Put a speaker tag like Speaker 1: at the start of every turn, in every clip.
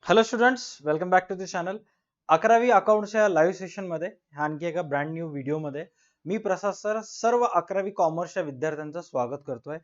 Speaker 1: Hello students, welcome back to the channel. 11वी अकाउंट्सच्या live सेशनमध्ये आणखी एका ब्रँड न्यू व्हिडिओमध्ये मी प्रसाद सर सर्व 11वी कॉमर्सच्या विद्यार्थ्यांचं स्वागत करतोय.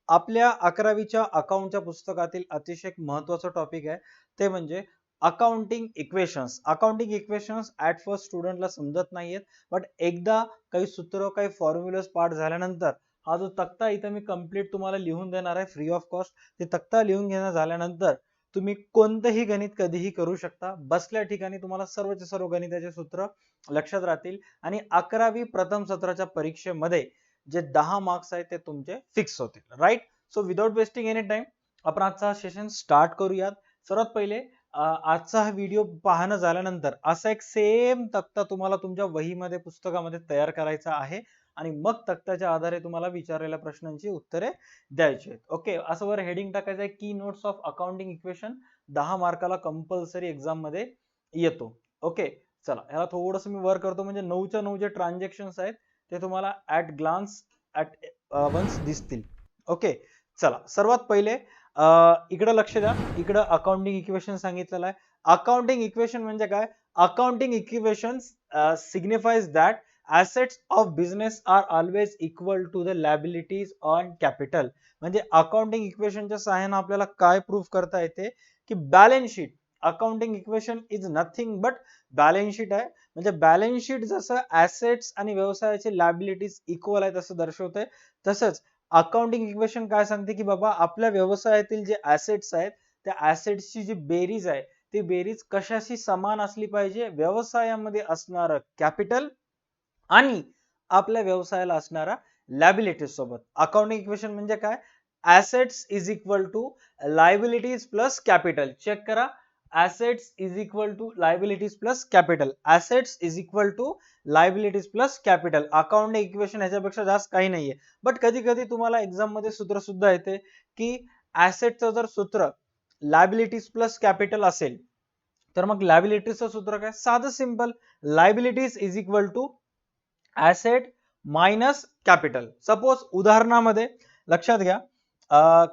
Speaker 1: आपल्या 11वीच्या अकाउंटच्या पुस्तकातील अतिशय महत्त्वाचं टॉपिक आहे ते म्हणजे accounting equations. Accounting equations at first स्टुडंटला समजत नाहीयेत, बट एकदा काही सूत्र काही फॉर्म्युलाज पाठ झाल्यानंतर हा जो तक्ता इथं मी कंप्लीट तुम्हाला लिहून देणार आहे फ्री ऑफ कॉस्ट. ते तक्ता लिहून घेणं झाल्यानंतर तुम्ही कोणतेही गणित कधीही करू शकता. बसल्या ठिकाणी तुम्हाला सर्वचे सर्व गणिताचे सूत्र लक्षात राहतील आणि 11वी प्रथम सत्राच्या परीक्षेमध्ये जे 10 मार्क्स आहेत ते तुमचे फिक्स होतील. Right. So without wasting any time आपण आजचा सेशन स्टार्ट करूयात. सर्वात पहिले आजचा हा व्हिडिओ पाहणं झाल्यानंतर असा एक सेम तक्ता तुम्हाला तुमच्या वहीमध्ये पुस्तकामध्ये तयार करायचा आहे आणि मग तक्त्याच्या आधारे तुम्हाला विचारलेल्या प्रश्नांची उत्तरे द्यायची आहेत. ओके, असं वर हेडिंग टाकायचं आहे की नोट्स ऑफ अकाउंटिंग इक्वेशन. 10 मार्काला कंपल्सरी एक्झाम मध्ये येतो. ओके, चला याला थोडंसं मी वर करतो म्हणजे 9च्या 9 जे ट्रान्झॅक्शन्स आहेत ते तुम्हाला ऍट ग्लान्स ऍट वन्स दिसतील. ओके, चला सर्वात पहिले इकडे लक्ष द्या. इकडे अकाउंटिंग इक्वेशन सांगितलेलं आहे. अकाउंटिंग इक्वेशन म्हणजे काय? Accounting equation signifies that assets of business are always equal to the liabilities on capital. म्हणजे अकाउंटिंग इक्वेशनच्या सहाय्याने आपल्याला काय प्रूफ करता येते की balance sheet accounting equation is nothing but balance sheet आहे. म्हणजे बॅलन्स शीट जसं ऍसेट्स आणि व्यवसायाचे लायबिलिटीज इक्वल आहेत असं दर्शवते, तसंच अकाउंटिंग इक्वेशन काय सांगते की बाबा आपल्या व्यवसायातील जे ऍसेट्स आहेत त्या ऍसेट्सची जी बेरीज आहे ती बेरीज कशाशी समान असली पाहिजे? व्यवसायामध्ये असणारं कॅपिटल आणि आपल्या व्यवसायाला असणारा लायबिलिटीज सोबत. अकाउंटिंग इक्वेशन म्हणजे काय? Assets is equal to liabilities plus capital. Check करा. Assets is equal to liabilities plus capital. Assets is equal to liabilities plus capital. Accounting equation ह्याच्यापेक्षा जास्त काही नाहीये. बट कधी कधी तुम्हाला एक्झाम मध्ये सूत्र सुद्धा येते की ऍसेटचं जर सूत्र लायबिलिटीज प्लस कॅपिटल असेल तर मग लायबिलिटीजचं सूत्र काय? साधं simple. Liabilities is equal to asset minus capital. Suppose उदाहरणामध्ये लक्षात घ्या,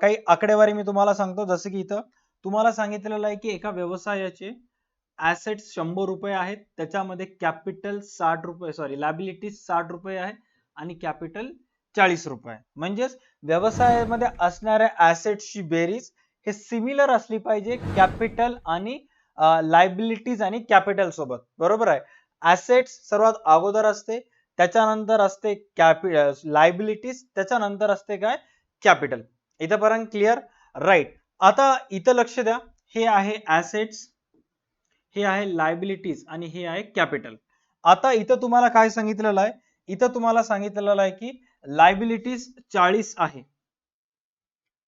Speaker 1: काही आकडेवारी मी तुम्हाला सांगतो. जसं की इथं तुम्हाला सांगितलेलं आहे की एका व्यवसायाचे ऍसेट्स 100 रुपये आहेत, त्याच्यामध्ये कॅपिटल 60 रुपये सॉरी लायबिलिटीज 60 रुपये आहे आणि कॅपिटल 40 रुपये. म्हणजेच व्यवसायामध्ये असणाऱ्या ऍसेट्सची बेरीज हे सिमिलर असली पाहिजे कॅपिटल आणि लायबिलिटीज आणि कॅपिटल सोबत. बरोबर आहे. ऍसेट्स सर्वात अगोदर असते, त्याच्यानंतर असते लायबिलिटीज, त्याच्यानंतर असते काय? कॅपिटल. इथंपर्यंत क्लिअर? राईट. आता इथं लक्ष द्या. हे आहे ऍसेट्स, हे आहे लायबिलिटीज आणि हे आहे कॅपिटल. आता इथं तुम्हाला काय सांगितलेलं आहे? इथं तुम्हाला सांगितलेलं आहे की लायबिलिटीज 40 आहे.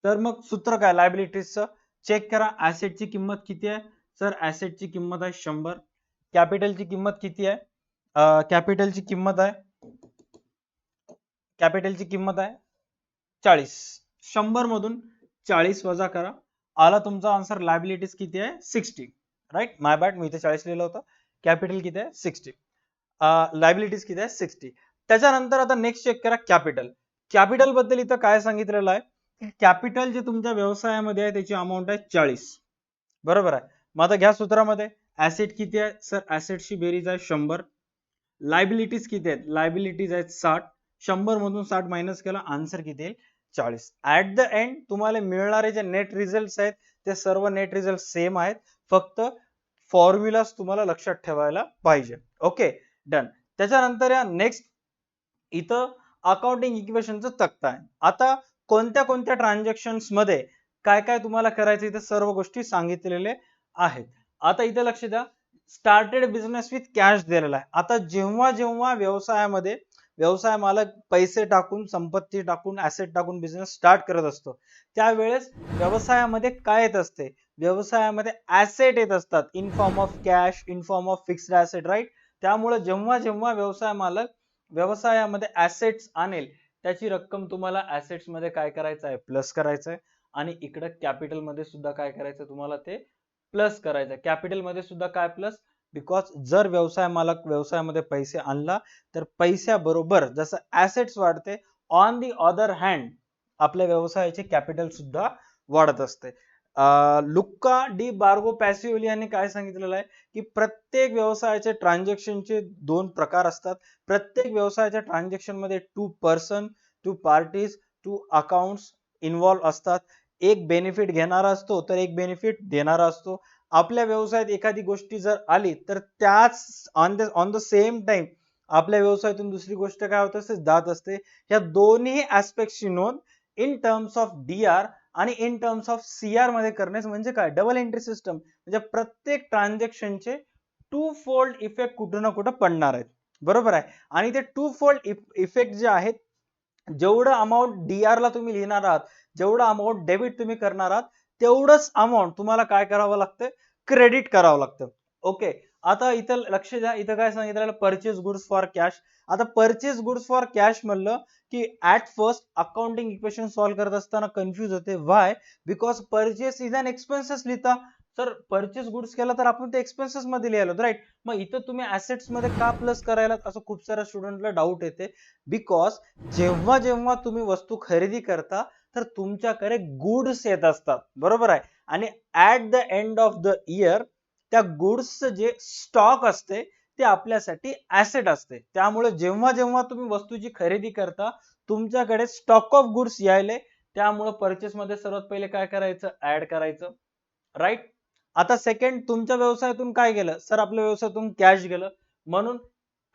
Speaker 1: तर मग सूत्र काय लायबिलिटीजचं? चेक करा. ऍसेटची किंमत किती आहे? सर ऍसेटची किंमत आहे 100. कॅपिटलची किंमत किती आहे? कॅपिटलची किंमत आहे 40. 100 मधून 40 वजा करा. आला तुमचा आन्सर. लायबिलिटीज किती आहे? 60. राईट. माय बॅड, मी इथे 40 लिहिलं होतं. कॅपिटल किती आहे? 60. लायबिलिटीज किती आहे? 60. त्याच्यानंतर आता नेक्स्ट चेक करा कॅपिटल. कॅपिटल बद्दल इथं काय सांगितलेलं आहे? कॅपिटल जे तुमच्या व्यवसायामध्ये आहे त्याची अमाऊंट आहे 40. बरोबर आहे. मग आता घ्या सूत्रामध्ये ऍसेट किती आहे? सर ऍसेटची बेरीज आहे 100. लायबिलिटीज किती आहेत? लायबिलिटीज आहेत 60. 100 मधून 60 मायनस केला, आन्सर किती येईल? 40. ऍट द एंड तुम्हाला मिळणारे जे नेट रिझल्ट आहेत ते सर्व नेट रिझल्ट सेम आहेत, फक्त फॉर्म्युलास तुम्हाला लक्षात ठेवायला पाहिजे. Okay, done. त्याच्यानंतर या नेक्स्ट इथं अकाउंटिंग इक्वेशनचं तक्ता आहे. आता कोणत्या कोणत्या ट्रान्झॅक्शन्स मध्ये काय काय तुम्हाला करायचं इथे सर्व गोष्टी सांगितलेले आहेत. आता इथे लक्ष द्या. स्टार्टेड बिझनेस विथ कॅश दिलेला आहे. आता जेव्हा जेव्हा व्यवसाय मालक पैसे टाकून, संपत्ती टाकून, ऍसेट टाकून बिझनेस स्टार्ट करत असतो त्यावेळेस व्यवसायामध्ये काय येत असते? व्यवसायामध्ये ऍसेट येत असतात in form of cash, in form of fixed asset. Right. त्यामुळे जेव्हा जेव्हा व्यवसाय मालक व्यवसायामध्ये ऍसेट्स आणेल त्याची रक्कम तुम्हाला ऍसेट्स मध्ये काय करायचं आहे? प्लस करायचं आहे. आणि इकडे कॅपिटल मध्ये सुद्धा काय करायचं? तुम्हाला ते प्लस करायचं. कॅपिटल मध्ये सुद्धा काय प्लस? बिकॉज जर व्यवसाय मालक व्यवसायामध्ये पैसे आणला तर पैशाबरोबर जसं ऍसेट्स वाढते, ऑन दी अदर हँड आपल्या व्यवसायाचे कॅपिटल सुद्धा वाढत असते. लुक्का डी बार्गो पॅसिओली यांनी काय सांगितलेलं आहे की प्रत्येक व्यवसायाचे ट्रान्झॅक्शनचे दोन प्रकार असतात. प्रत्येक व्यवसायाच्या ट्रान्झॅक्शन मध्ये two person, two parties, two accounts involve असतात. एक बेनिफिट घेणारा असतो तर एक बेनिफिट देणारा असतो. आपल्या व्यवसायात एखादी गोष्टी जर आली तर त्याच ऑन द सेम टाइम आपल्या व्यवसायातून दुसरी गोष्ट काय होत असते जात असते. या दोन्ही ऍस्पेक्टची नोंद इन टर्म्स ऑफ डीआर आणि इन टर्म्स ऑफ सीआर मध्ये करणे म्हणजे काय डबल एंट्री सिस्टम. म्हणजे प्रत्येक ट्रान्झॅक्शनचे टू फोल्ड इफेक्ट कुठं ना कुठं पडणार आहेत. बरोबर आहे. आणि ते टू फोल्ड इफेक्ट जे आहेत जेवढं अमाऊंट डीआर ला तुम्ही लिहिणार आहात, जेवढं अमाऊंट डेबिट तुम्ही करणार आहात तेवढंच अमाऊंट तुम्हाला काय करावं लागतं क्रेडिट करावं लागतं. ओके. आता इथं लक्ष द्या, इथं काय सांगितलं परचेस गुड्स फॉर कॅश. आता परचेस गुड्स फॉर कॅश म्हणलं की at first accounting equation solve करत असताना कन्फ्युज होते. Why? Because purchase is an expenses लिहिता. तर परचेस गुड्स केला तर आपण ते एक्सपेन्सेस मध्ये लिहायला, राईट? मग इथं तुम्ही ऍसेट्स मध्ये का प्लस करायला, असं खूप साऱ्या स्टुडंटला डाऊट येते. बिकॉज जेव्हा जेव्हा तुम्ही वस्तू खरेदी करता तर तुमच्याकडे गुड्स येत असतात. बरोबर आहे. आणि at the end of the year त्या गुड्सचं जे स्टॉक असते ते आपल्यासाठी ऍसेट असते. त्यामुळे जेव्हा जेव्हा तुम्ही वस्तूची खरेदी करता तुमच्याकडे स्टॉक ऑफ गुड्स यायले. त्यामुळे परचेस मध्ये सर्वात पहिले काय करायचं ऍड करायचं, राईट? आता सेकंड, तुमच्या व्यवसायातून काय गेलं सर, आपल्या व्यवसायातून कॅश गेलं म्हणून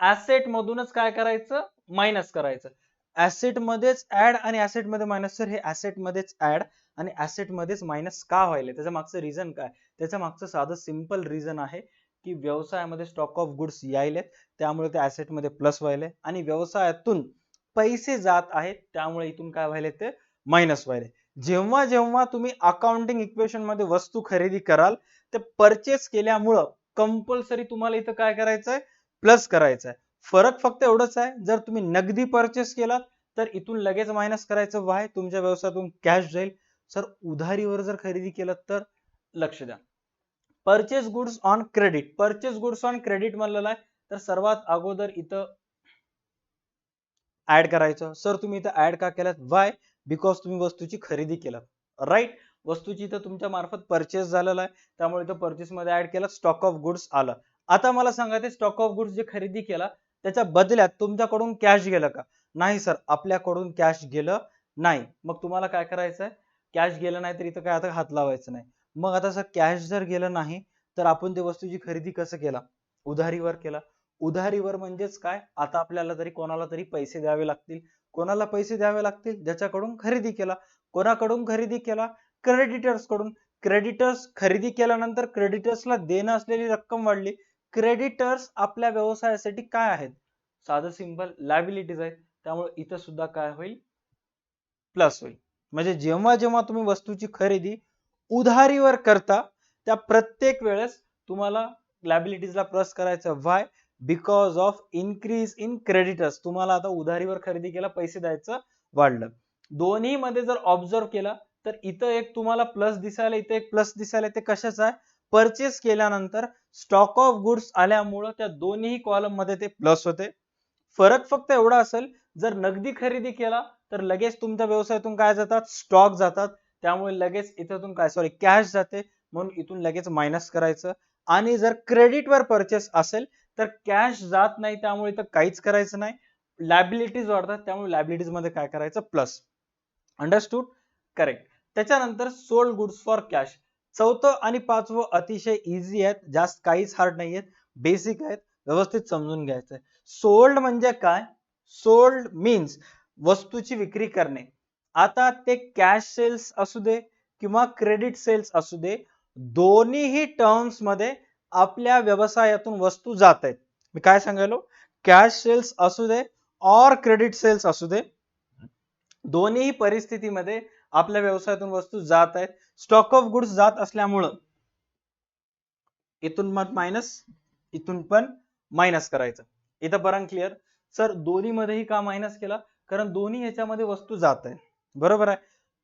Speaker 1: ऍसेट मधूनच काय करायचं मायनस करायचं. ऍसेट मध्येच ऍड आणि ऍसेट मध्ये मायनस. सर हे ऍसेट मध्येच ऍड आणि ऍसेट मध्येच मायनस का व्हायले, त्याच्या मागचं रिझन काय? त्याच्या मागचं साधं सिंपल रिझन आहे की व्यवसायामध्ये स्टॉक ऑफ गुड्स यायलेत त्यामुळे ते ऍसेट मध्ये प्लस व्हायले आणि व्यवसायातून पैसे जात आहेत त्यामुळे इथून काय व्हायले ते मायनस व्हायले. जेव्हा जेव्हा तुम्ही अकाउंटिंग इक्वेशन मध्ये वस्तू खरेदी कराल ते परचेस केल्यामुळं कंपल्सरी तुम्हाला इथं काय करायचंय प्लस करायचंय. फरक फक्त एवढंच आहे, जर तुम्ही नगदी परचेस केलात तर इथून लगेच मायनस करायचं. व्हाय? तुमच्या व्यवसायातून कॅश जाईल. सर उधारीवर जर खरेदी केलं तर लक्ष द्या. Purchase goods on credit. Purchase goods on credit म्हणलेलं आहे तर सर्वात अगोदर इथं ऍड करायचं. सर तुम्ही इथं ऍड का केलात? व्हाय? बिकॉज तुम्ही वस्तूची खरेदी केलात, राईट? वस्तूची इथं तुमच्या मार्फत परचेस झालेला आहे त्यामुळे इथं परचेस मध्ये ऍड केला, स्टॉक ऑफ गुड्स आलं. आता मला सांगा ते स्टॉक ऑफ गुड्स जे खरेदी केला त्याच्या बदल्यात तुमच्याकडून कॅश गेलं का? नाही सर, आपल्याकडून कॅश गेलं नाही. मग तुम्हाला काय करायचंय, कॅश गेलं नाही तर इथं काय आता हात लावायचं नाही. मग आता सर कॅश जर गेलं नाही तर आपण त्या वस्तूची खरेदी कसं केला? उधारीवर केला. उधारीवर म्हणजेच काय, आता आपल्याला तरी कोणाला तरी पैसे द्यावे लागतील. कोणाला पैसे द्यावे लागतील? ज्याच्याकडून खरेदी केला. कोणाकडून खरेदी केला? क्रेडिटर्स कडून. क्रेडिटर्स खरेदी केल्यानंतर क्रेडिटर्सला देणं असलेली रक्कम वाढली. क्रेडिटर्स आपल्या व्यवसायासाठी काय आहेत? साधं सिंपल लायबिलिटीज आहेत. त्यामुळे इथं सुद्धा काय होईल प्लस होईल. म्हणजे जेव्हा जेव्हा तुम्ही वस्तूची खरेदी उधारीवर करता त्या प्रत्येक वेळेस तुम्हाला लायबिलिटीजला प्लस करायचं. Why? Because of increase in creditors. तुम्हाला आता उधारीवर खरेदी केला, पैसे द्यायचं वाढलं. दोन्ही मध्ये जर ऑब्झर्व केला तर इथं एक तुम्हाला प्लस दिसायला, इथं एक प्लस दिसायला. ते कशाचं आहे? परचेस केल्यानंतर स्टॉक ऑफ गुड्स आल्यामुळं त्या दोन्ही कॉलम मध्ये ते प्लस होते. फरक फक्त एवढा असेल, जर नगदी खरेदी केला तर लगेच तुमच्या व्यवसायातून काय जातात स्टॉक जातात त्यामुळे लगेच इथून काय कॅश जाते म्हणून इथून लगेच मायनस करायचं. आणि जर क्रेडिट वर परचेस असेल तर कॅश जात नाही त्यामुळे इथं काहीच करायचं नाही. लायबिलिटीज वाढतात त्यामुळे लायबिलिटीज मध्ये काय करायचं प्लस. अंडरस्टूड? करेक्ट. त्याच्यानंतर सोल्ड गुड्स फॉर कॅश. चौथं आणि पाचवं अतिशय इझी आहेत, जास्त काहीच हार्ड नाही आहेत, बेसिक आहेत, व्यवस्थित समजून घ्यायचंय. सोल्ड म्हणजे काय? सोल्ड मीन्स वस्तूची विक्री करणे. आता ते कॅश सेल्स असू दे किंवा क्रेडिट सेल्स असू दे, दोन्हीही टर्म्स मध्ये आपल्या व्यवसायातून वस्तू जात आहेत. मी काय सांगायलो, कॅश सेल्स असू दे और क्रेडिट सेल्स असू दे, दोन्ही परिस्थितीमध्ये आपल्या व्यवसायातून वस्तू जात आहेत. स्टॉक ऑफ गुड्स जात असल्यामुळं इथून मग मायनस, इथून पण मायनस करायचं. इथं पर्यंत क्लिअर? सर दोन्ही मध्येही का मायनस केला? कारण दोन्ही ह्याच्यामध्ये वस्तू जात आहे. बरोबर आहे.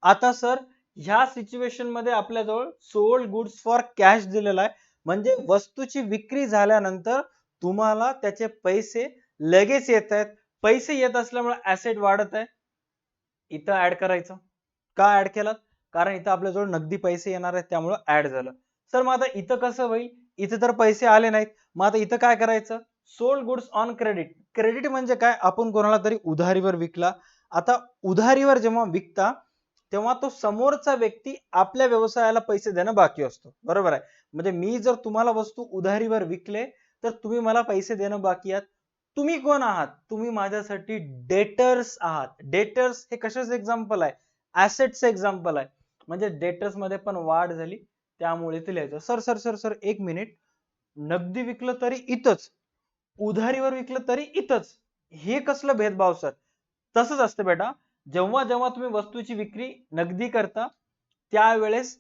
Speaker 1: आता सर ह्या सिच्युएशन मध्ये आपल्याजवळ सोल्ड गुड्स फॉर कॅश दिलेला आहे म्हणजे वस्तूची विक्री झाल्यानंतर तुम्हाला त्याचे पैसे लगेच येत आहेत. पैसे येत असल्यामुळे ऍसेट वाढत आहे. इथं ऍड करायचं. का ऍड केलात? कारण इथं आपल्याजवळ नगदी पैसे येणार आहेत त्यामुळे ऍड झालं. सर मग आता इथं कसं होईल, इथं तर पैसे आले नाहीत, मग आता इथं काय करायचं, sold goods on credit. Credit म्हणजे काय, आपण कोणाला तरी उधारीवर विकला. आता उधारीवर जेव्हा विकता तेव्हा तो समोरचा व्यक्ती आपल्या व्यवसायाला पैसे देणं बाकी असतो, बरोबर आहे. म्हणजे मी जर तुम्हाला वस्तू उधारीवर विकले तर तुम्ही मला पैसे देणं बाकी आहात. तुम्ही कोण आहात, तुम्ही माझ्यासाठी डेटर्स आहात. डेटर्स हे कशाचं एक्झाम्पल आहे, ऍसेटचं एक्झाम्पल आहे. म्हणजे डेटर्स मध्ये पण वाढ झाली त्यामुळे ते लिहायचं. सर सर सर सर एक मिनिट, नगदी विकलं तरी इथंच, उधारीवर विकलं तरी इथंच, हे कसलं भेदभाव सर. तसंच असतं बेटा, जेव्हा जेव्हा तुम्ही वस्तूची विक्री नगदी करता त्यावेळेस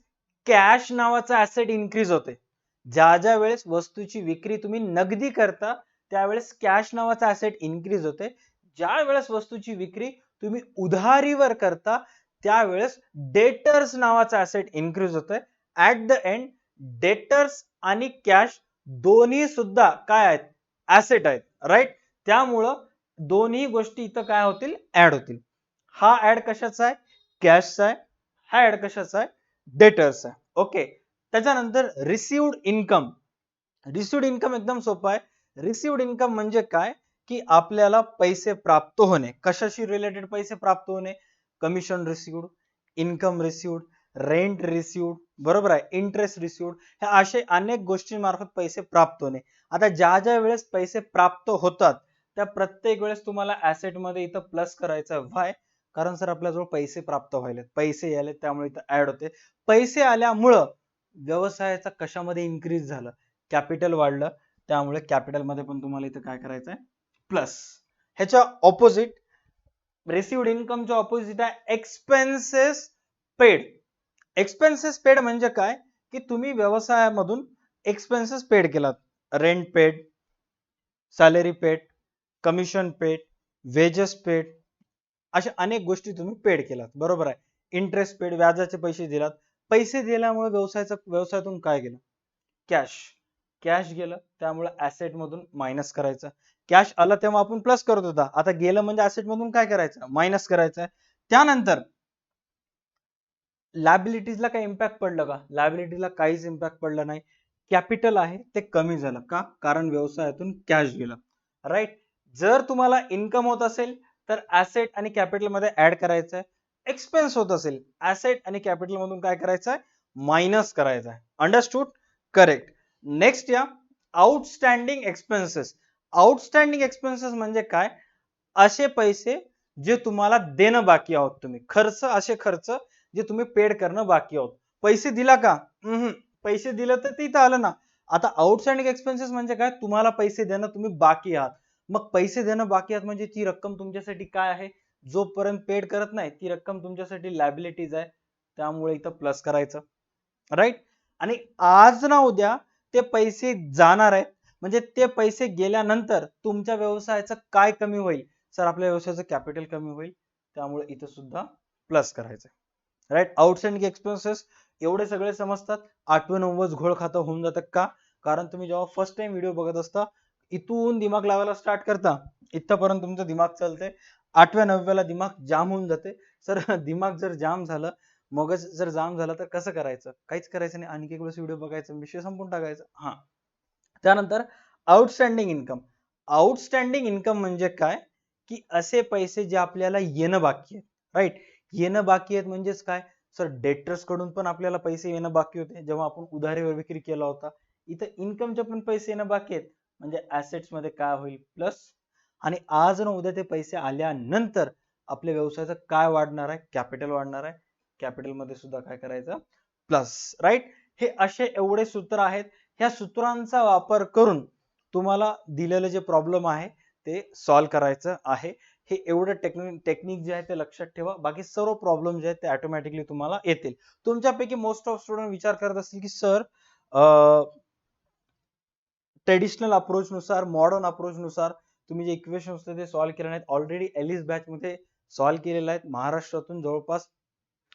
Speaker 1: कॅश नावाचा ऍसेट इन्क्रीज होते. ज्या ज्या वेळेस वस्तूची विक्री तुम्ही नगदी करता त्यावेळेस कॅश नावाचा ऍसेट इन्क्रीज होते. ज्या वेळेस वस्तूची विक्री तुम्ही उधारीवर करता त्यावेळेस डेटर्स नावाचा ऍसेट इन्क्रीज होतोय. ऍट द एंड डेटर्स आणि कॅश दोन्ही सुद्धा काय आहेत, ऍसेट आहेत, राईट. त्यामुळं दोन्ही गोष्टी इथं काय होतील, ऍड होतील. हा ऍड कशाचा आहे, कॅशचा आहे. हा ऍड कशाचा आहे, डेटर्स आहे. ओके. त्याच्यानंतर रिसिव्ड इन्कम. रिसिव्ड इन्कम एकदम सोपं आहे. रिसिव्ड इन्कम म्हणजे काय, की आपल्याला पैसे प्राप्त होणे. कशाशी रिलेटेड पैसे प्राप्त होणे, commission received, income received, rent received, बरोबर आहे, इंटरेस्ट रिसिव्ड, ह्या असे अनेक गोष्टींमार्फत पैसे प्राप्त होणे. आता ज्या ज्या वेळेस पैसे प्राप्त होतात त्या प्रत्येक वेळेस तुम्हाला ऍसेट मध्ये इथं प्लस करायचं. व्हाय, कारण सर आपल्याजवळ पैसे प्राप्त व्हायलेत, पैसे आले त्यामुळे इथं ऍड होते. पैसे आल्यामुळं व्यवसायाचा कशामध्ये इन्क्रीज झालं, कॅपिटल वाढलं, त्यामुळे कॅपिटल मध्ये पण तुम्हाला इथं काय करायचं आहे, प्लस. ह्याच्या ऑपोजिट, रिसिव्ड इन्कमच्या ऑपोजिट आहे एक्सपेन्सेस पेड. एक्सपेन्सेस पेड म्हणजे काय, की तुम्ही व्यवसायामधून एक्सपेन्सेस पेड केलात. Rent paid, salary paid, commission paid, wedges paid, अशा अनेक गोष्टी तुम्ही पेड केलात, बरोबर आहे. इंटरेस्ट पेड, व्याजाचे पैसे दिलात. पैसे दिल्यामुळे व्यवसायातून काय गेलं, कॅश. कॅश गेलं त्यामुळे ऍसेट मधून मायनस करायचं. कॅश आला तेव्हा आपण प्लस करत होता, आता गेलं म्हणजे ऍसेट मधून काय करायचं, मायनस करायचं. त्यानंतर लायबिलिटीजला काही इम्पॅक्ट पडलं का, लायबिलिटीला काहीच इम्पॅक्ट पडला नाही. कॅपिटल आहे ते कमी झालं का, कारण व्यवसायातून कॅश गेलं, राईट. जर तुम्हाला इन्कम होत असेल तर ऍसेट आणि कॅपिटल मध्ये ऍड करायचं आहे. एक्सपेन्स होत असेल ऍसेट आणि कॅपिटल मधून काय करायचं आहे, मायनस करायचं आहे. Understood, correct. नेक्स्ट या आउटस्टँडिंग एक्सपेन्सेस. आउटस्टँडिंग एक्सपेन्सेस म्हणजे काय, असे पैसे जे तुम्हाला देणं बाकी आहोत, तुम्ही खर्च, असे खर्च जे तुम्ही पेड करणं बाकी आहोत. पैसे दिला का, पैसे दिलं तर तिथं आलं ना. आता आउटस्टँडिंग एक्सपेन्सेस म्हणजे काय, तुम्हाला पैसे देणं तुम्ही बाकी आहात. मग पैसे देणं बाकी आहात म्हणजे ती रक्कम तुमच्यासाठी काय आहे, जोपर्यंत पेड करत नाही ती रक्कम तुमच्यासाठी लायबिलिटीज आहे, त्यामुळे इथं प्लस करायचं, राईट. आणि आज ना उद्या ते पैसे जाणार आहेत, म्हणजे ते पैसे गेल्यानंतर तुमच्या व्यवसायाचं काय कमी होईल, सर आपल्या व्यवसायाचं कॅपिटल कमी होईल, त्यामुळे इथं सुद्धा प्लस करायचं, राईट. आउटस्टँडिंग एक्सपेन्सेस एवढे सगळे समजतात, 8वे 9वे घोळ खातं होऊन जातं का, कारण तुम्ही जेव्हा फर्स्ट टाइम व्हिडिओ बघत असता इथून दिमाग लावायला स्टार्ट करता, इथपर्यंत तुमचं दिमाग चालते, 8व्या 9व्याला दिमाग जाम होऊन जाते. सर दिमाग जर जाम झालं, मगज जर जाम झालं तर कसं करायचं, काहीच करायचं नाही, आणखी एक वेळेस व्हिडिओ बघायचा, विषय संपून टाकायचा. हा, त्यानंतर आउटस्टँडिंग इन्कम. आउटस्टँडिंग इन्कम म्हणजे काय, की असे पैसे जे आपल्याला येणं बाकी आहेत, राईट. येणं बाकी आहेत म्हणजेच काय, सर डेटर्स कडून पण आपल्याला पैसे येणं बाकी होते जेव्हा आपण उधारीवर विक्री केला होता. इथं इन्कमचे पण पैसे येणं बाकी आहेत, म्हणजे ऍसेट्स मध्ये काय होईल, प्लस. आणि आज न उद्या ते पैसे आल्यानंतर आपल्या व्यवसायाचं काय वाढणार आहे, कॅपिटल वाढणार आहे, कॅपिटल मध्ये सुद्धा काय करायचं, प्लस, राईट. हे असे एवढे सूत्र आहेत. ह्या सूत्रांचा वापर करून तुम्हाला दिलेलं जे प्रॉब्लेम आहे ते सॉल्व्ह करायचं आहे. हे एवढं टेक्निक जे आहे ते लक्षात ठेवा, बाकी सर्व प्रॉब्लेम जे आहेत ते ऑटोमॅटिकली तुम्हाला येतील. तुमच्यापैकी मोस्ट ऑफ स्टुडंट विचार करत असतील की सर ट्रेडिशनल अप्रोच नुसार, मॉडर्न अप्रोच नुसार तुम्ही जे इक्वेशन होते ते सॉल्व्ह केले नाहीत, ऑलरेडी एलिस बॅच मध्ये सॉल्व्ह केलेले आहेत. महाराष्ट्रातून जवळपास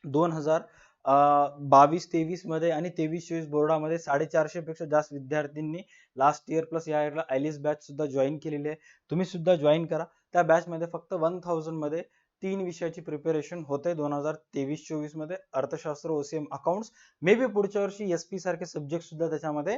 Speaker 1: 2022-23 मध्ये आणि 23-24 बोर्डामध्ये 450 पेक्षा जास्त विद्यार्थ्यांनी लास्ट इयर प्लस या इयरला एलिस बॅच सुद्धा जॉईन केलेली आहे. तुम्ही सुद्धा जॉईन करा. त्या बॅच मध्ये फक्त 1000 मध्ये 3 विषयाची प्रिपरेशन होते 2023-24 मध्ये. अर्थशास्त्र, ओसीएम, अकाउंट्स. मे बी पुढच्या वर्षी एसपी सारखे सब्जेक्ट सुद्धा त्याच्यामध्ये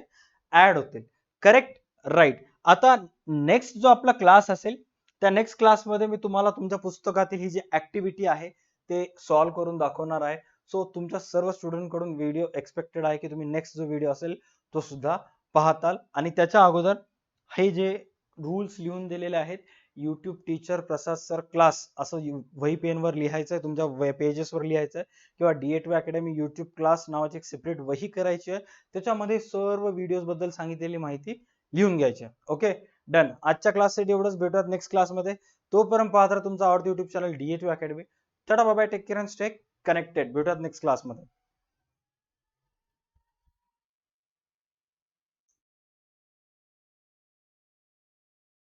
Speaker 1: ऍड होतील. करेक्ट? राईट. आता नेक्स्ट जो आपला क्लास असेल त्या नेक्स्ट क्लासमध्ये मी तुम्हाला तुमच्या पुस्तकातील ही जी ऍक्टिव्हिटी आहे ते सॉल्व्ह करून दाखवणार आहे. सो तुमच्या सर्व स्टुडंट कडून व्हिडिओ एक्सपेक्टेड आहे की तुम्ही नेक्स्ट जो व्हिडिओ असेल तो सुद्धा पाहताल. आणि त्याच्या अगोदर हे जे रूल्स लिहून दिलेले आहेत, युट्यूब टीचर प्रसाद सर क्लास असं वही पेनवर लिहायचं आहे, तुमच्या पेजेसवर लिहायचं आहे, किंवा DA2 अकॅडमी युट्यूब क्लास नावाची एक सेपरेट वही करायची आहे. त्याच्यामध्ये सर्व व्हिडिओज बद्दल सांगितलेली माहिती लिहून घ्यायची. Okay, done. आजच्या क्लाससाठी एवढंच. भेटूयात नेक्स्ट क्लासमध्ये. तोपर्यंत पाहत राहा तुमचा आवडतं YouTube channel DA2 academy. Tata bye bye, take care and stay connected. भेटूयात नेक्स्ट क्लासमध्ये.